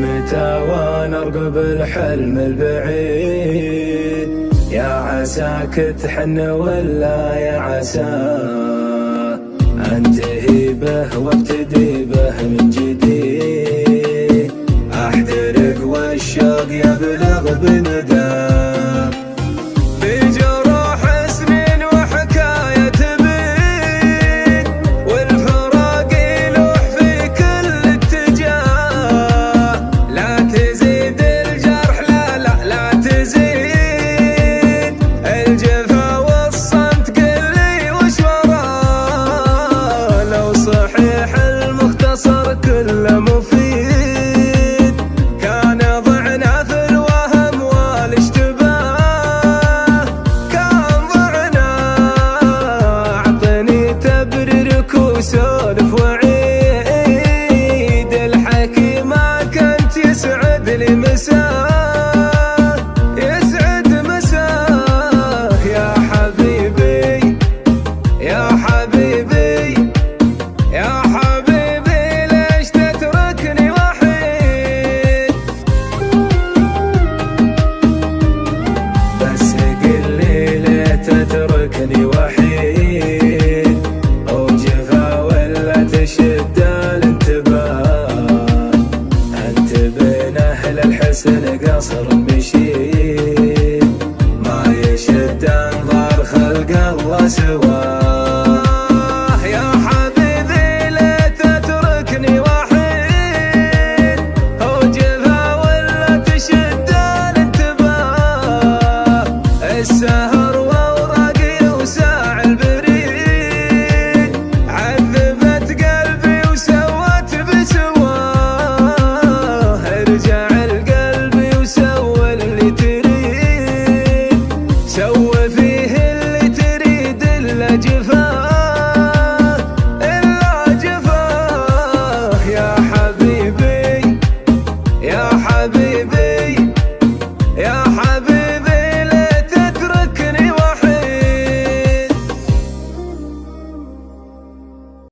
متى وانا ارقب الحلم البعيد، يا عساك تحن ولا يا عسى انتهي به وابتدي به من جديد، احترق والشوق يبلغ بنداه بجروح سنين وحكاية بيد، والفراق يلوح في كل اتجاه، لا تزيد الجرح لا تزيد الجفا والصمت، قل لي وش وراه، لو صحيح المختصر كله مفيد، كان ضعنا في الوهم والاشتباه، كان ضعنا اعطني تبريرك وسولف وعيد، الحكي ما كنت يسعد لي مساه، يسعد مساه يا حبيبي يا حبيبي يا حبيبي، ليش تتركني وحيد، بس قل لي ليه تتركني وحيد، او جفا ولا تشد الانتباه، انت بين اهل الحسن قصر مشيد، ما يشد انظار خلق الله سواه.